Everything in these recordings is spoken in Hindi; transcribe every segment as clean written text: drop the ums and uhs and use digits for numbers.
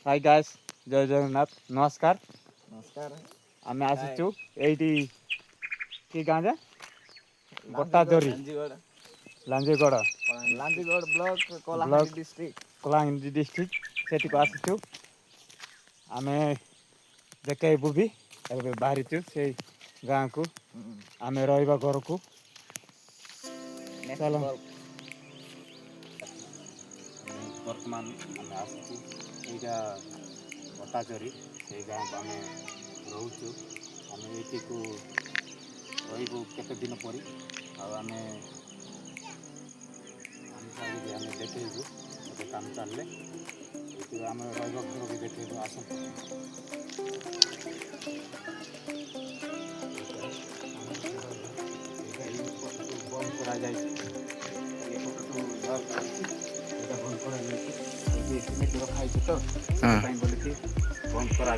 हाय गाइस जय जगन्नाथ नमस्कार नमस्कार आम आसीचु एटी कि गाँ जे Battajori Lanjigarh Lanjigarh block block Kalahandi district Kalahandi district सेठी को आसीचु आमे देखैबु भी एबे बाहरीचु से गाँ को आमे रहिबा घर को चलो वर्तमान आमे आसीचु एटा बट्टाजोरी से गाँ को आमे रोचु आमे एटी को रहिबु केते दिन परी आमे देखु गोटे काम चलले ये आम रही घर भी देखु आस बंद सिमेंट रखाई तो बोलिकी बंद कर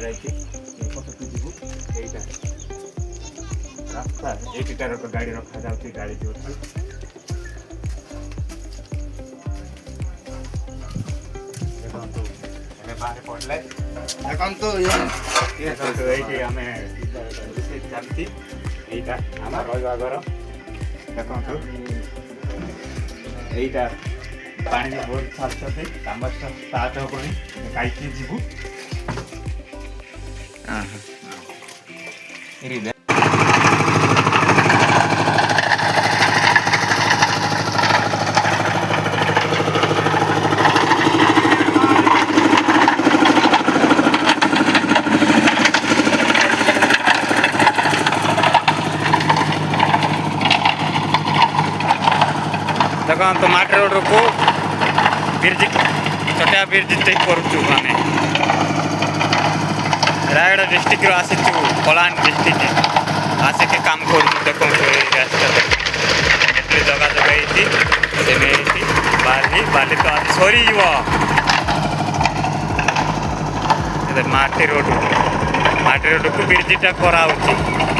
जीवु यहीटा रास्ता ये गाड़ी रखा जाऊँगी गाड़ी जो बाहर पड़े देखो ये आम चलती यहीटा आम रहा घर देखो यहीटा पानी बहुत छाड़ते कम स्टार्ट हेनी कहीं जीवु देखो तो माटी रोड को ब्रिज छोटा ब्रिज टे करूँ आम रायगढ़ डिस्ट्रिक्ट आसीचु कलाहांडी डिस्ट्रिक्ट आसिक काम कर देखो रास्ता जगह जगह बाली बाली तो आज सरी माटी रोड को ब्रिजटा कराऊँगी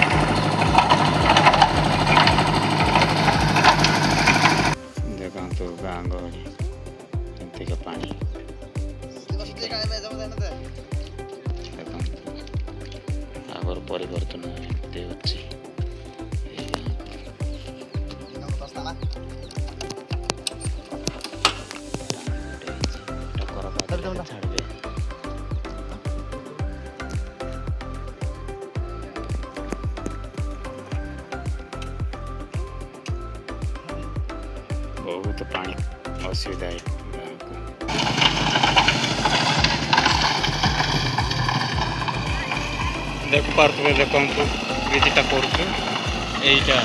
तो गाँ गहली का पानी आगर परिवर्तन छाड़े बहुत पानी असुविधा है देख पारे देखो ब्रिजटा करूँ यहीटा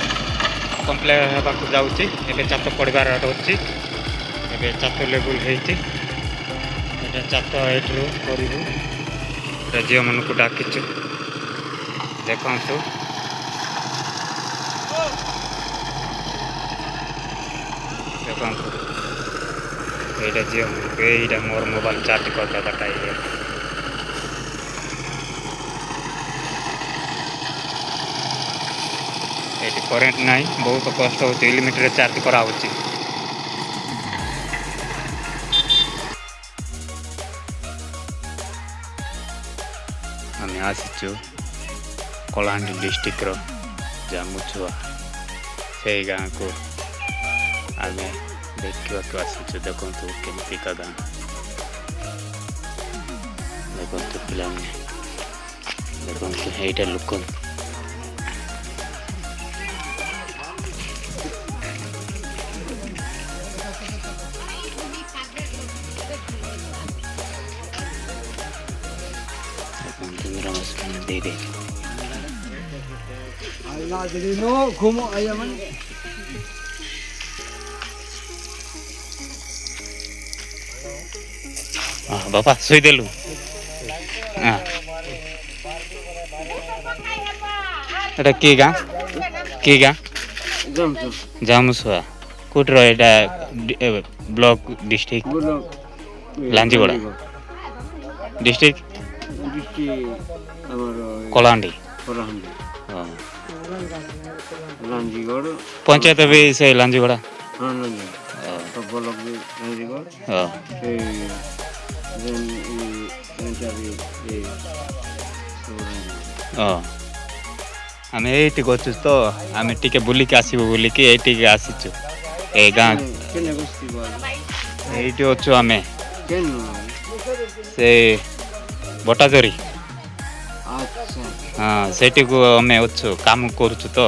कम्प्लेन होगा जाऊँगी एवं चात पड़बार अच्छी एवं चात लेवल होती चात एठू करूँ झील मन को डाकिचु देखु देखो यहीटा झील यहीटा मोर मोबाइल चार्ज करदेटा ये ये करेन्ट ना बहुत कष्ट हो लिमिटेड चार्ज कराऊँ आम आसीचु कलाहांडी डिस्ट्रिक्ट जामुछुआ से गाँ को आम देखा आसीचु देखो केमती का गाँ देखो पिला देखो यहीटा लोक दे घूमो बापा शुदेलु कि गाँ जामुसुआ कौट block district Lanjigarh district Kalahandi Lanjigarh panchayat भी से लांजीगढ़ ଆମେ ଏଇଠିକି ଅଛୁ ତ ଆମେ ଟିକେ ବୁଲିକି ଆସିବୁ ବୋଲିକି ଏଇଠିକି ଆସିଛୁ ଏ ଗାଁ ଏଇଠି ଅଛୁ ଆମେ ସେ ବଟାଜରି ହଁ ସେଇଠିକୁ ଆମେ ଅଛୁ କାମ କରୁଛୁ ତ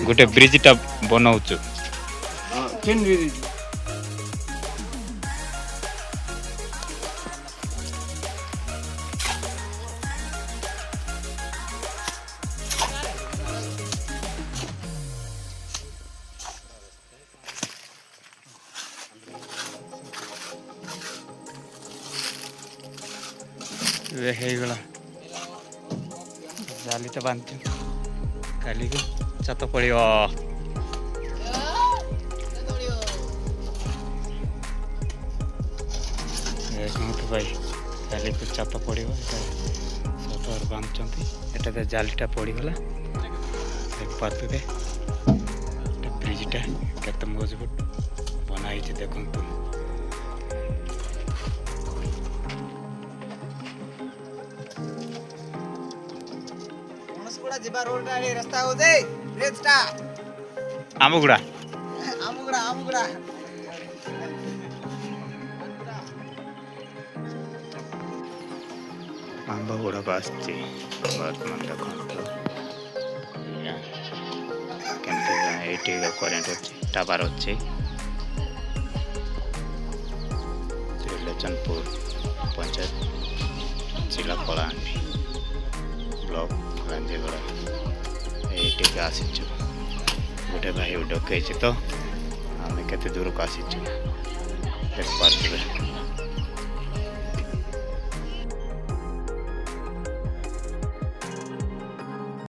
ଗୋଟେ ବ୍ରିଜଟା ବନାଉଛୁ ଏବେ ହେଇଗଲା ଜାଲିଟା ବାନ୍ଧିଛୁ କାଲିକି ଛାତ ପଡ଼ିବ ଦେଖନ୍ତୁ ଭାଇ କାଲିକୁ ଛାତ ପଡ଼ିବ ଏଇଟା ଛାତରେ ବାନ୍ଧୁଛନ୍ତି ଏଟା ଜାଲିଟା ପଡ଼ିଗଲା ଦେଖିପାରୁଥିବେ ଏଟା ବ୍ରିଜଟା କେତେ ମଜବୁତ ବନା ହେଇଛି ଦେଖନ୍ତୁ ଯିବା ରୋଡ ରାସ୍ତା ହଉଛି ବ୍ରିଜ ଟା ଆମଗୁଡ଼ା ଆମୁଗୁଡା ଆମ୍ବ ଗୁଡ଼ାକ ଆସିଛି ବର୍ତ୍ତମାନ ଦେଖନ୍ତୁ କେମିତି ଏଇଠି କରେଣ୍ଟ ଅଛି ଟାୱାର ଅଛି ତ୍ରିଲୋଚନପୁର ପଞ୍ଚାୟତ ଜିଲ୍ଲା କଳାହାଣ୍ଡି ବ୍ଲକ ରାଞ୍ଜିଗଡ଼ା ଏଇଠିକି ଆସିଛୁ ଗୋଟେ ଭାଇ ଡକେଇଛି ତ ଆମେ କେତେ ଦୂରକୁ ଆସିଛୁ ଦେଖିପାରୁଥିବେ